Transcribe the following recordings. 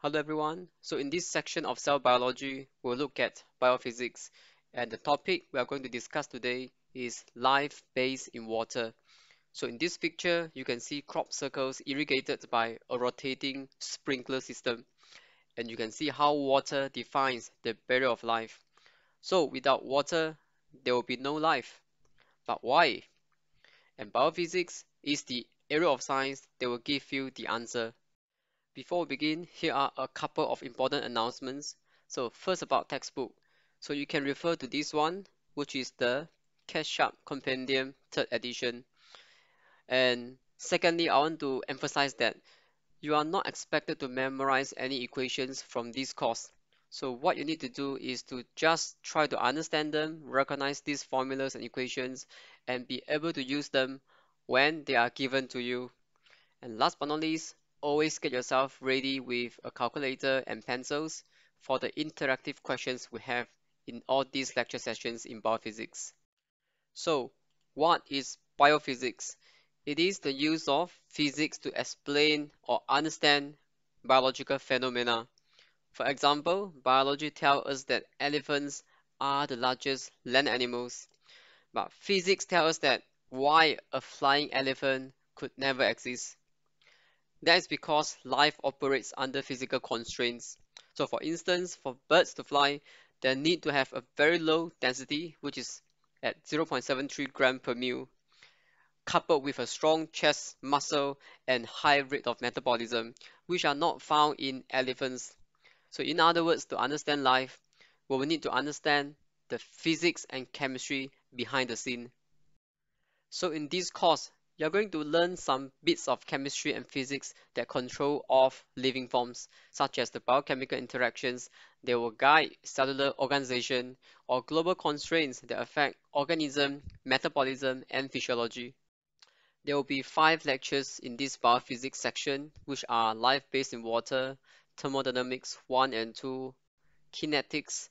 Hello everyone. So in this section of cell biology, we'll look at biophysics, and the topic we are going to discuss today is life based in water. So in this picture, you can see crop circles irrigated by a rotating sprinkler system, and you can see how water defines the barrier of life. So without water, there will be no life. But why? And biophysics is the area of science that will give you the answer. Before we begin, here are a couple of important announcements. So first about textbook. So you can refer to this one, which is the Catch-up Compendium 3rd edition. And secondly, I want to emphasize that you are not expected to memorize any equations from this course. So what you need to do is to just try to understand them, recognize these formulas and equations, and be able to use them when they are given to you. And last but not least, always get yourself ready with a calculator and pencils for the interactive questions we have in all these lecture sessions in biophysics. So, what is biophysics? It is the use of physics to explain or understand biological phenomena. For example, biology tells us that elephants are the largest land animals, but physics tells us that why a flying elephant could never exist. That is because life operates under physical constraints. So for instance, for birds to fly, they need to have a very low density, which is at 0.73 gram per mil, coupled with a strong chest muscle and high rate of metabolism, which are not found in elephants. So in other words, to understand life, we will need to understand the physics and chemistry behind the scene. So in this course, you're going to learn some bits of chemistry and physics that control of living forms, such as the biochemical interactions that will guide cellular organization or global constraints that affect organism, metabolism, and physiology. There will be 5 lectures in this biophysics section, which are life based in water, thermodynamics 1 and 2, kinetics,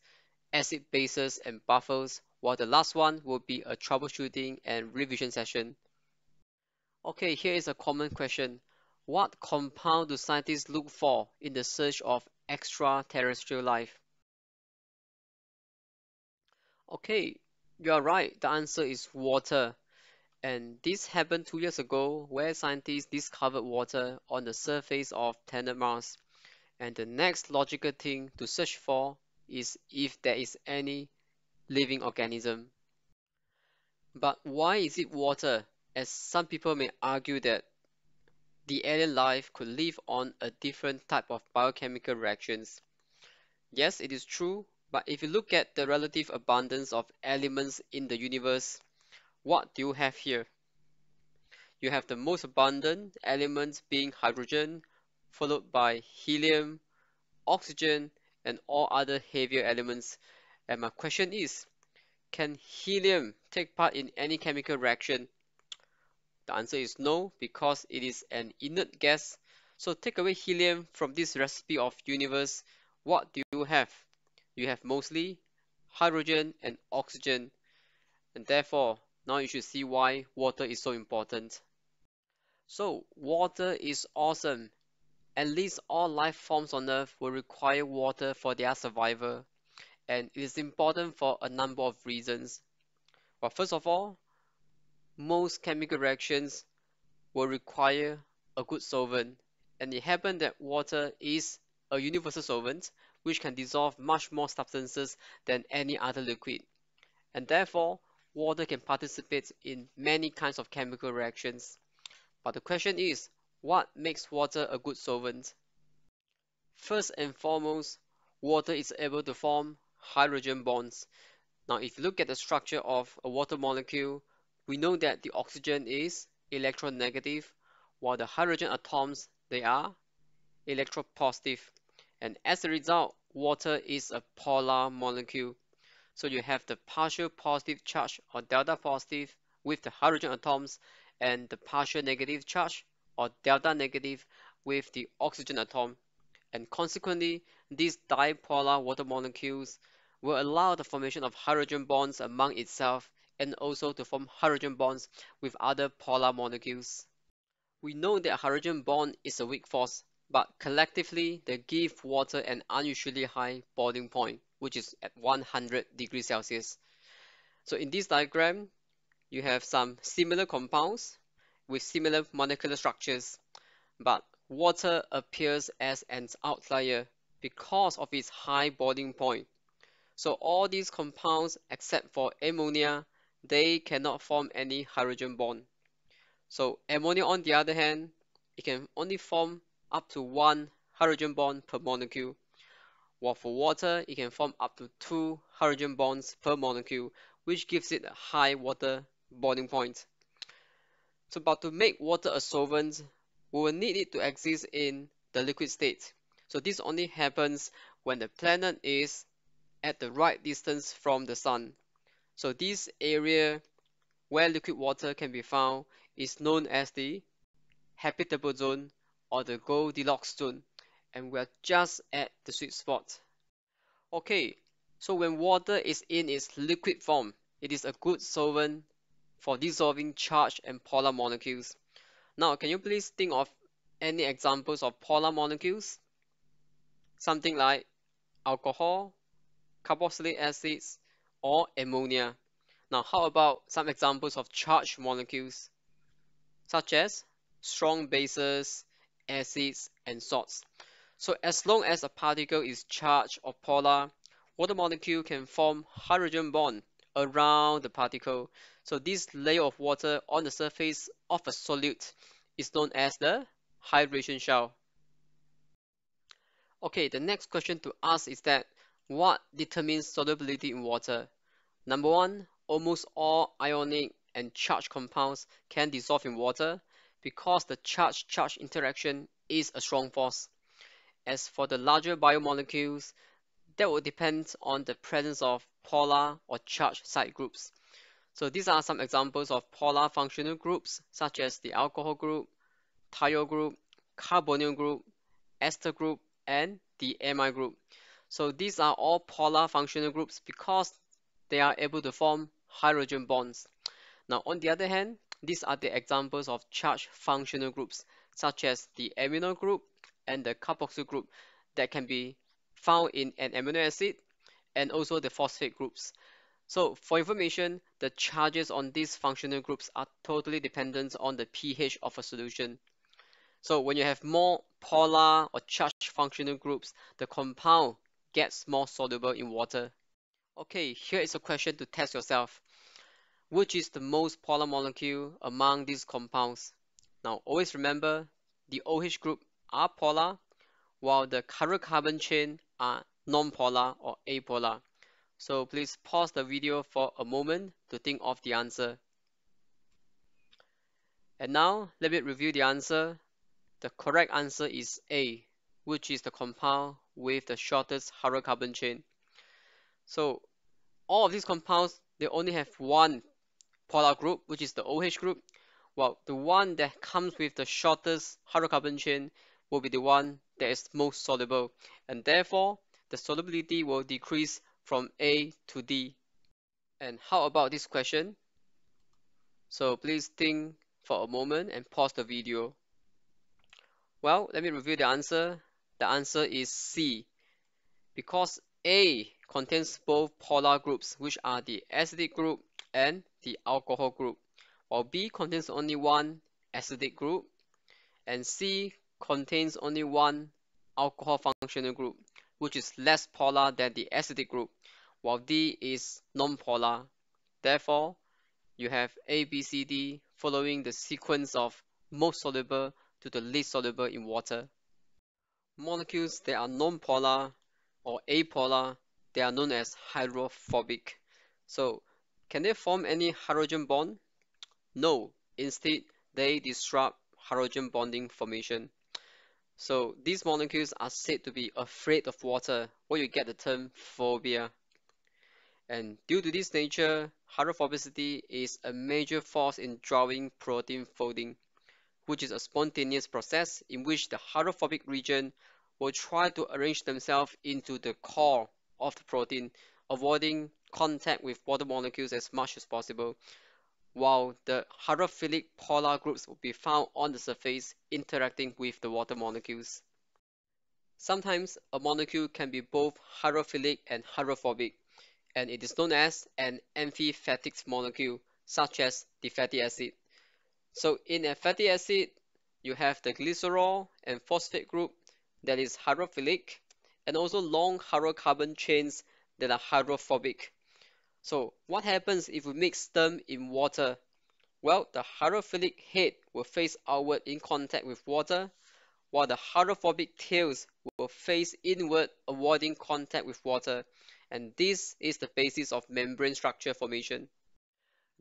acid bases and buffers, while the last one will be a troubleshooting and revision session. Okay, here is a common question. What compound do scientists look for in the search of extraterrestrial life? Okay, you are right. The answer is water. And this happened 2 years ago where scientists discovered water on the surface of planet Mars. And the next logical thing to search for is if there is any living organism. But why is it water? As some people may argue that the alien life could live on a different type of biochemical reactions. Yes, it is true, but if you look at the relative abundance of elements in the universe, what do you have here? You have the most abundant elements being hydrogen, followed by helium, oxygen, and all other heavier elements. And my question is, can helium take part in any chemical reaction? The answer is no, because it is an inert gas. So take away helium from this recipe of universe, what do you have? You have mostly hydrogen and oxygen, and therefore now you should see why water is so important. So water is awesome. At least all life forms on Earth will require water for their survival, and it is important for a number of reasons. But first of all, most chemical reactions will require a good solvent, and it happens that water is a universal solvent which can dissolve much more substances than any other liquid, and therefore water can participate in many kinds of chemical reactions. But the question is, what makes water a good solvent? First and foremost, water is able to form hydrogen bonds. Now, if you look at the structure of a water molecule, we know that the oxygen is electronegative, while the hydrogen atoms, they are electropositive. And as a result, water is a polar molecule. So you have the partial positive charge or delta positive with the hydrogen atoms and the partial negative charge or delta negative with the oxygen atom. And consequently, these dipolar water molecules will allow the formation of hydrogen bonds among itself and also to form hydrogen bonds with other polar molecules. We know that a hydrogen bond is a weak force, but collectively they give water an unusually high boiling point, which is at 100 degrees Celsius. So in this diagram, you have some similar compounds with similar molecular structures, but water appears as an outlier because of its high boiling point. So all these compounds, except for ammonia, they cannot form any hydrogen bond. So ammonia, on the other hand, it can only form up to one hydrogen bond per molecule, while for water, it can form up to two hydrogen bonds per molecule, which gives it a high water boiling point. So, but to make water a solvent, we will need it to exist in the liquid state. So this only happens when the planet is at the right distance from the sun. So this area where liquid water can be found is known as the habitable zone or the Goldilocks zone, and we're just at the sweet spot. Okay, so when water is in its liquid form, it is a good solvent for dissolving charged and polar molecules. Now, can you please think of any examples of polar molecules? Something like alcohol, carboxylic acids, or ammonia. Now, how about some examples of charged molecules, such as strong bases, acids, and salts? So as long as a particle is charged or polar, water molecule can form hydrogen bond around the particle. So this layer of water on the surface of a solute is known as the hydration shell. Okay, the next question to ask is that what determines solubility in water? Number one, almost all ionic and charged compounds can dissolve in water because the charge-charge interaction is a strong force. As for the larger biomolecules, that will depend on the presence of polar or charged side groups. So these are some examples of polar functional groups, such as the alcohol group, thiol group, carbonyl group, ester group, and the amide group. So these are all polar functional groups because they are able to form hydrogen bonds. Now, on the other hand, these are the examples of charged functional groups, such as the amino group and the carboxyl group that can be found in an amino acid and also the phosphate groups. So for information, the charges on these functional groups are totally dependent on the pH of a solution. So when you have more polar or charged functional groups, the compound gets more soluble in water. Okay, here is a question to test yourself. Which is the most polar molecule among these compounds? Now, always remember the OH group are polar, while the carbon chain are non-polar or apolar. So please pause the video for a moment to think of the answer. And now, let me review the answer. The correct answer is A, which is the compound with the shortest hydrocarbon chain. So all of these compounds, they only have one polar group, which is the OH group, while the one that comes with the shortest hydrocarbon chain will be the one that is most soluble, and therefore the solubility will decrease from A to D. And how about this question? So please think for a moment and pause the video. Well, let me review the answer. The answer is C, because A contains both polar groups, which are the acidic group and the alcohol group, while B contains only one acidic group, and C contains only one alcohol functional group, which is less polar than the acidic group, while D is non-polar. Therefore, you have A, B, C, D following the sequence of most soluble to the least soluble in water. Molecules that are non-polar or apolar, they are known as hydrophobic. So, can they form any hydrogen bond? No. Instead, they disrupt hydrogen bonding formation. So, these molecules are said to be afraid of water, where you get the term phobia. And due to this nature, hydrophobicity is a major force in drawing protein folding, which is a spontaneous process in which the hydrophobic region will try to arrange themselves into the core of the protein, avoiding contact with water molecules as much as possible, while the hydrophilic polar groups will be found on the surface interacting with the water molecules. Sometimes a molecule can be both hydrophilic and hydrophobic, and it is known as an amphipathic molecule, such as the fatty acid. So in a fatty acid, you have the glycerol and phosphate group that is hydrophilic, and also long hydrocarbon chains that are hydrophobic. So what happens if we mix them in water? Well, the hydrophilic head will face outward in contact with water, while the hydrophobic tails will face inward, avoiding contact with water. And this is the basis of membrane structure formation.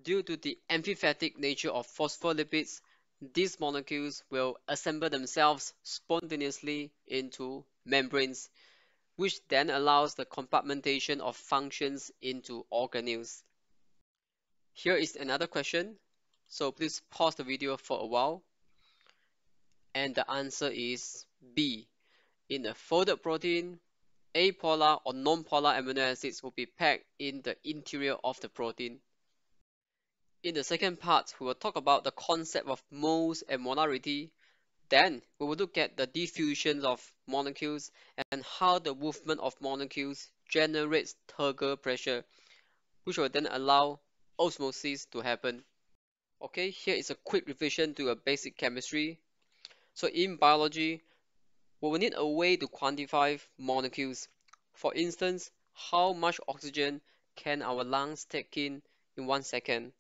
Due to the amphipathic nature of phospholipids, these molecules will assemble themselves spontaneously into membranes, which then allows the compartmentation of functions into organelles. Here is another question, so please pause the video for a while. And the answer is B. In a folded protein, apolar or non-polar amino acids will be packed in the interior of the protein. In the second part, we will talk about the concept of moles and molarity. Then we will look at the diffusion of molecules and how the movement of molecules generates turgor pressure, which will then allow osmosis to happen. Okay, here is a quick revision to a basic chemistry. So in biology, we will need a way to quantify molecules. For instance, how much oxygen can our lungs take in 1 second?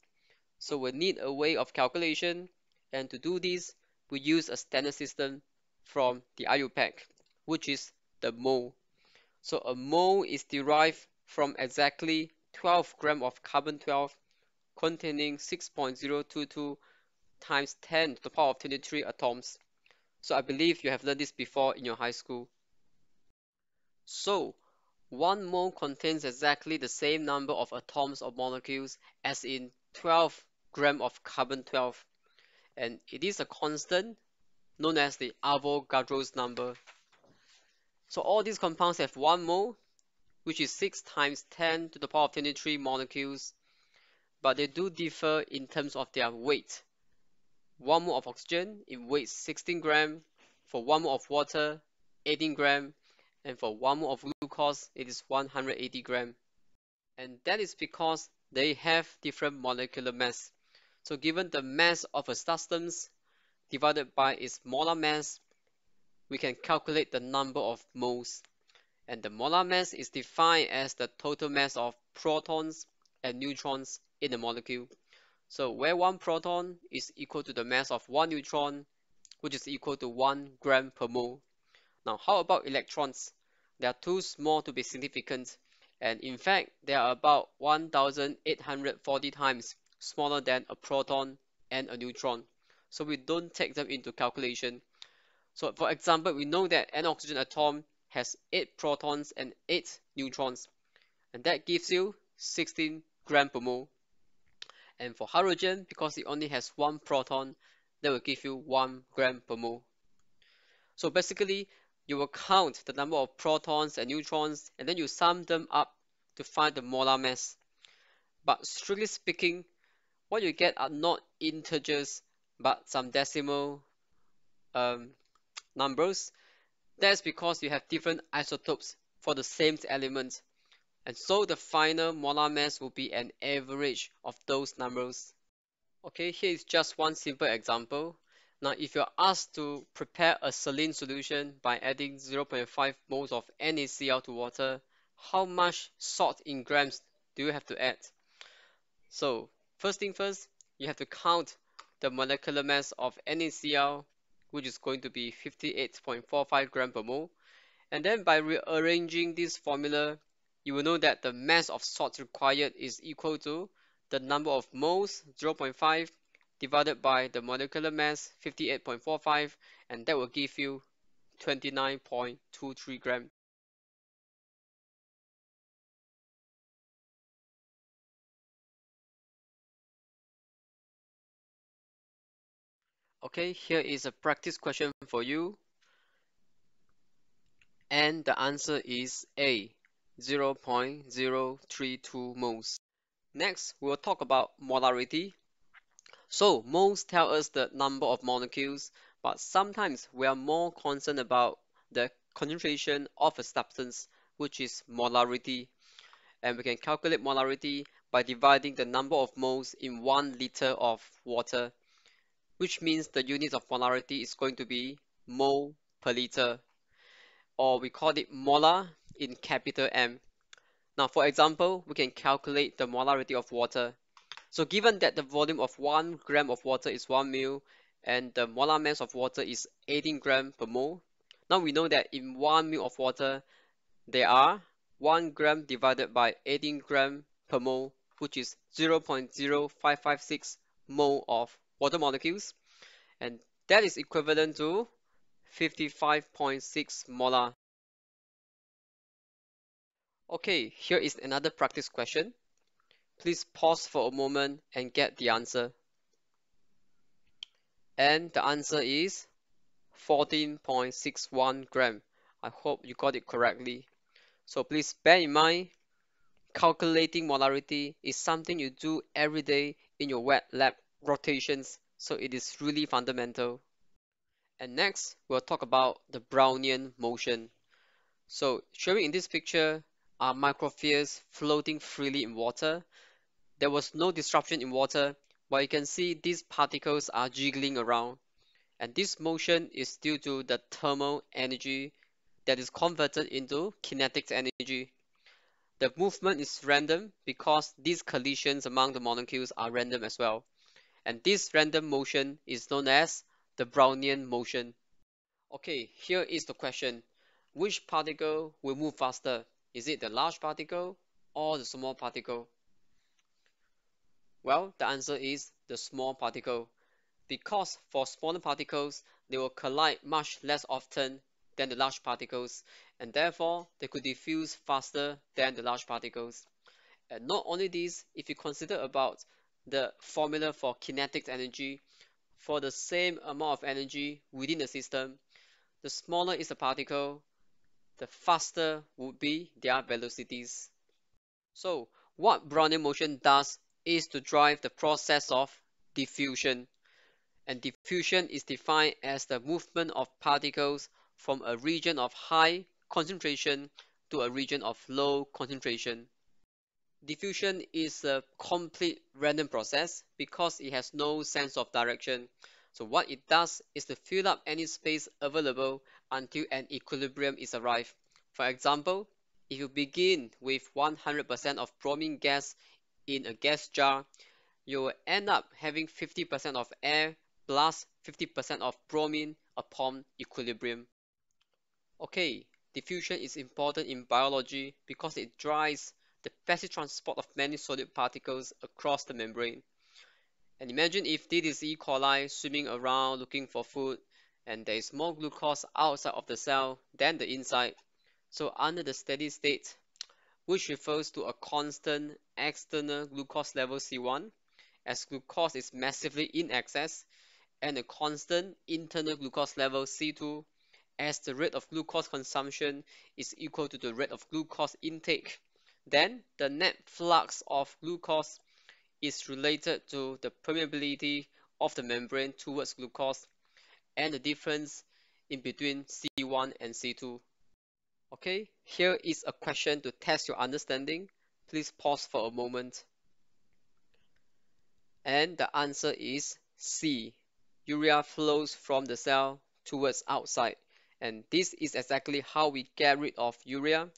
So we need a way of calculation, and to do this, we use a standard system from the IUPAC, which is the mole. So a mole is derived from exactly 12 grams of carbon-12 containing 6.022 times 10 to the power of 23 atoms. So I believe you have learned this before in your high school. So 1 mole contains exactly the same number of atoms or molecules as in 12 grams of carbon-12, and it is a constant known as the Avogadro's number. So all these compounds have 1 mole, which is 6 times 10 to the power of 23 molecules, but they do differ in terms of their weight. 1 mole of oxygen, it weighs 16 grams, for 1 mole of water, 18 grams, and for 1 mole of glucose, it is 180 grams. And that is because they have different molecular mass. So given the mass of a substance divided by its molar mass, we can calculate the number of moles. And the molar mass is defined as the total mass of protons and neutrons in the molecule. So where 1 proton is equal to the mass of 1 neutron, which is equal to 1 gram per mole. Now, how about electrons? They are too small to be significant, and in fact, they are about 1,840 times smaller than a proton and a neutron. So we don't take them into calculation. So for example, we know that an oxygen atom has 8 protons and 8 neutrons, and that gives you 16 gram per mole. And for hydrogen, because it only has 1 proton, that will give you 1 gram per mole. So basically, you will count the number of protons and neutrons, and then you sum them up to find the molar mass. But strictly speaking, what you get are not integers, but some decimal numbers. That's because you have different isotopes for the same element, and so the final molar mass will be an average of those numbers. Okay, here is just one simple example. Now, if you're asked to prepare a saline solution by adding 0.5 moles of NaCl to water, how much salt in grams do you have to add? So, first thing first, you have to count the molecular mass of NaCl, which is going to be 58.45 gram per mole. And then by rearranging this formula, you will know that the mass of salt required is equal to the number of moles, 0.5, divided by the molecular mass, 58.45, and that will give you 29.23 grams. Okay, here is a practice question for you, and the answer is A, 0.032 moles. Next, we'll talk about molarity. So moles tell us the number of molecules, but sometimes we are more concerned about the concentration of a substance, which is molarity. And we can calculate molarity by dividing the number of moles in 1 liter of water, which means the unit of molarity is going to be mole per liter, or we call it molar in capital M. Now, for example, we can calculate the molarity of water. So given that the volume of 1 gram of water is 1 ml and the molar mass of water is 18 gram per mole, now we know that in 1 ml of water, there are 1 gram divided by 18 gram per mole, which is 0.0556 mole of water molecules, and that is equivalent to 55.6 molar. Okay, here is another practice question. Please pause for a moment and get the answer. And the answer is 14.61 gram. I hope you got it correctly. So please bear in mind, calculating molarity is something you do every day in your wet lab rotations, so it is really fundamental. And next, we'll talk about the Brownian motion. So showing in this picture are microspheres floating freely in water. There was no disruption in water, but you can see these particles are jiggling around. And this motion is due to the thermal energy that is converted into kinetic energy. The movement is random because these collisions among the molecules are random as well. And this random motion is known as the Brownian motion. Okay, here is the question. Which particle will move faster? Is it the large particle or the small particle? Well, the answer is the small particle, because for smaller particles, they will collide much less often than the large particles, and therefore they could diffuse faster than the large particles. And not only this, if you consider about the formula for kinetic energy, for the same amount of energy within the system, the smaller is the particle, the faster would be their velocities. So what Brownian motion does is to drive the process of diffusion. And diffusion is defined as the movement of particles from a region of high concentration to a region of low concentration. Diffusion is a complete random process because it has no sense of direction. So what it does is to fill up any space available until an equilibrium is arrived. For example, if you begin with 100% of bromine gas in a gas jar, you will end up having 50% of air plus 50% of bromine upon equilibrium. Okay, diffusion is important in biology because it drives the passive transport of many solid particles across the membrane. And imagine if this is E. coli swimming around looking for food and there is more glucose outside of the cell than the inside. So under the steady state, which refers to a constant external glucose level C1, as glucose is massively in excess, and a constant internal glucose level C2, as the rate of glucose consumption is equal to the rate of glucose intake, then the net flux of glucose is related to the permeability of the membrane towards glucose and the difference in between C1 and C2. Okay, here is a question to test your understanding. Please pause for a moment. And the answer is C. Urea flows from the cell towards outside. And this is exactly how we get rid of urea,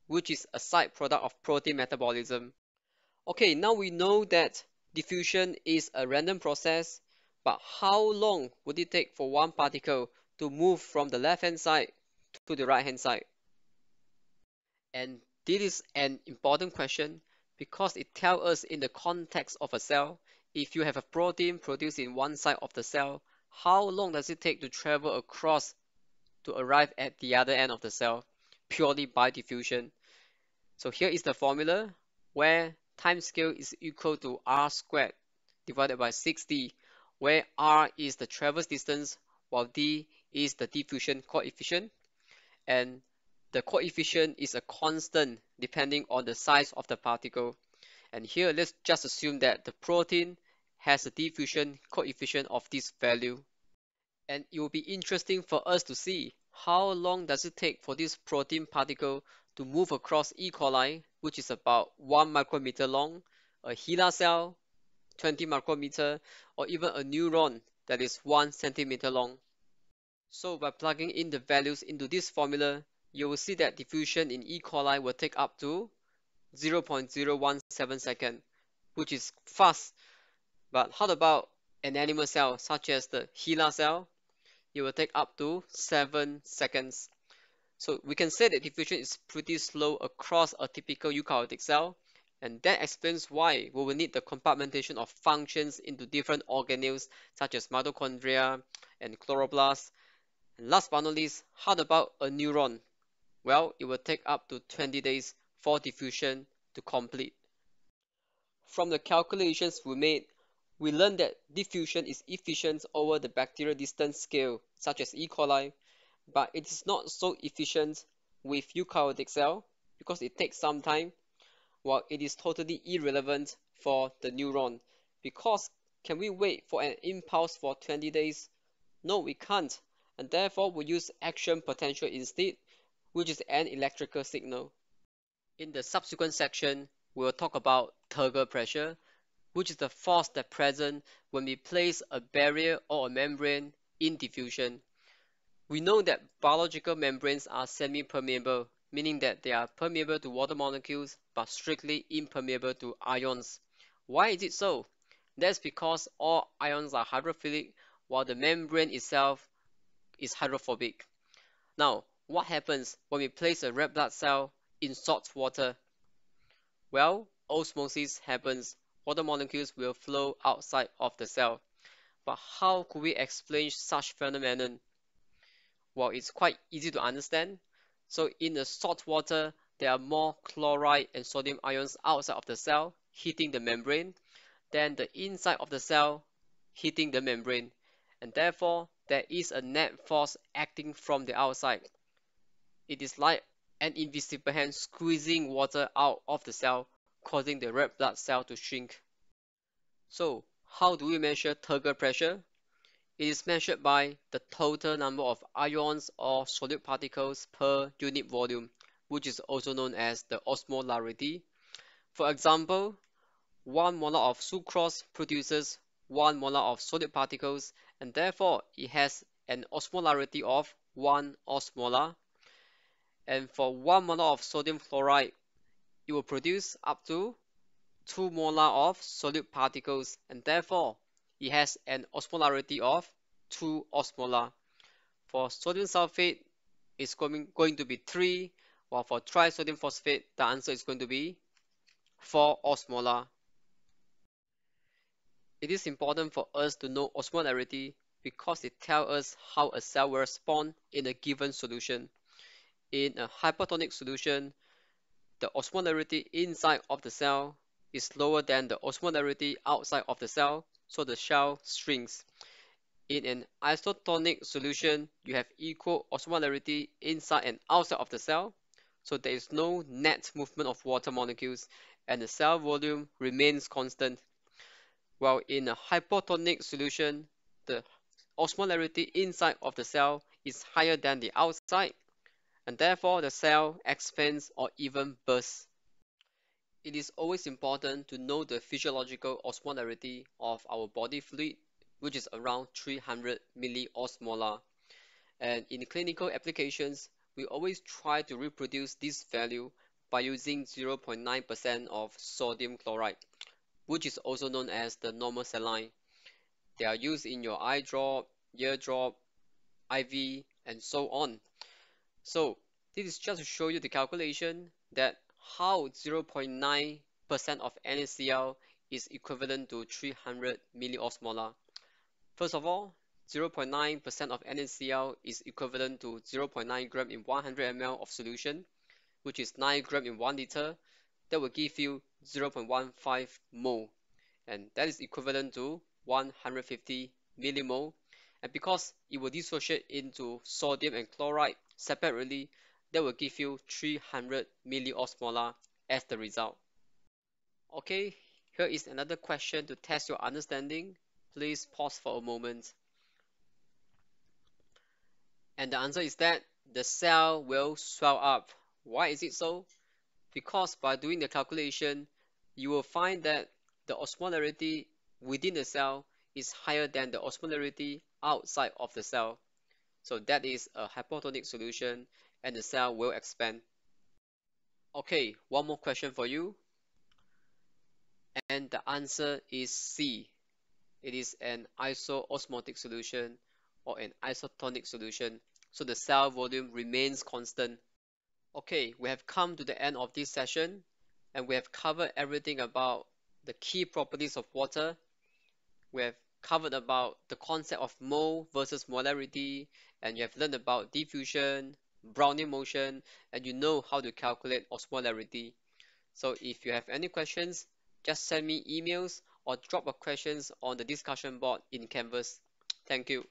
which is a side product of protein metabolism. Okay, now we know that diffusion is a random process, but how long would it take for one particle to move from the left-hand side to the right-hand side? And this is an important question because it tells us in the context of a cell, if you have a protein produced in one side of the cell, how long does it take to travel across to arrive at the other end of the cell purely by diffusion? So here is the formula where time scale is equal to r squared divided by 6d, where r is the traverse distance while d is the diffusion coefficient, and the coefficient is a constant depending on the size of the particle. And here let's just assume that the protein has a diffusion coefficient of this value. And it will be interesting for us to see How long does it take for this protein particle to move across E. coli, which is about 1 micrometer long, a HeLa cell, 20 micrometer, or even a neuron that is 1 centimeter long? So by plugging in the values into this formula, you will see that diffusion in E. coli will take up to 0.017 seconds, which is fast. But how about an animal cell such as the HeLa cell? It will take up to 7 seconds. So we can say that diffusion is pretty slow across a typical eukaryotic cell, and that explains why we will need the compartmentation of functions into different organelles such as mitochondria and chloroplasts. And last but not least, how about a neuron? Well, it will take up to 20 days for diffusion to complete. From the calculations we made, we learned that diffusion is efficient over the bacterial distance scale, such as E. coli, but it is not so efficient with eukaryotic cell because it takes some time, while it is totally irrelevant for the neuron. Because can we wait for an impulse for 20 days? No, we can't, and therefore we use action potential instead, which is an electrical signal. In the subsequent section, we will talk about turgor pressure, which is the force that present when we place a barrier or a membrane in diffusion. We know that biological membranes are semi-permeable, meaning that they are permeable to water molecules but strictly impermeable to ions. Why is it so? That's because all ions are hydrophilic while the membrane itself is hydrophobic. Now, what happens when we place a red blood cell in salt water? Well, osmosis happens. Water molecules will flow outside of the cell. But how could we explain such phenomenon? Well, it's quite easy to understand. So in the salt water, there are more chloride and sodium ions outside of the cell, hitting the membrane, than the inside of the cell, hitting the membrane. And therefore, there is a net force acting from the outside. It is like an invisible hand squeezing water out of the cell, causing the red blood cell to shrink. So, how do we measure turgor pressure? It is measured by the total number of ions or solute particles per unit volume, which is also known as the osmolarity. For example, 1 molar of sucrose produces 1 molar of solute particles, and therefore it has an osmolarity of 1 osmolar. And for 1 molar of sodium chloride, it will produce up to 2 molar of solute particles, and therefore it has an osmolarity of 2 osmolar. For sodium sulfate, it's going to be 3, while for trisodium phosphate, the answer is going to be 4 osmolar. It is important for us to know osmolarity because it tells us how a cell will respond in a given solution. In a hypertonic solution, the osmolarity inside of the cell is lower than the osmolarity outside of the cell, so the cell shrinks. In an isotonic solution, you have equal osmolarity inside and outside of the cell, so there is no net movement of water molecules and the cell volume remains constant. While in a hypotonic solution, the osmolarity inside of the cell is higher than the outside, and therefore the cell expands or even bursts. It is always important to know the physiological osmolarity of our body fluid, which is around 300 milliosmolar. And in clinical applications, we always try to reproduce this value by using 0.9% of sodium chloride, which is also known as the normal saline. They are used in your eye drop, ear drop, IV, and so on. So this is just to show you the calculation that how 0.9% of NaCl is equivalent to 300 milliosmolar. First of all, 0.9% of NaCl is equivalent to 0.9 gram in 100 ml of solution, which is 9 gram in 1 liter. That will give you 0.15 mole, and that is equivalent to 150 millimole. And because it will dissociate into sodium and chloride separately, that will give you 300 milliosmolar as the result. Okay, here is another question to test your understanding. Please pause for a moment. And the answer is that the cell will swell up. Why is it so? Because by doing the calculation, you will find that the osmolarity within the cell is higher than the osmolarity outside of the cell. So that is a hypotonic solution and the cell will expand. Okay, one more question for you. And the answer is C. It is an isoosmotic solution or an isotonic solution. So the cell volume remains constant. Okay, we have come to the end of this session and we have covered everything about the key properties of water. We have covered about the concept of mole versus molarity, and you have learned about diffusion, Brownian motion, and you know how to calculate osmolarity. So if you have any questions, just send me emails or drop a questions on the discussion board in Canvas. Thank you.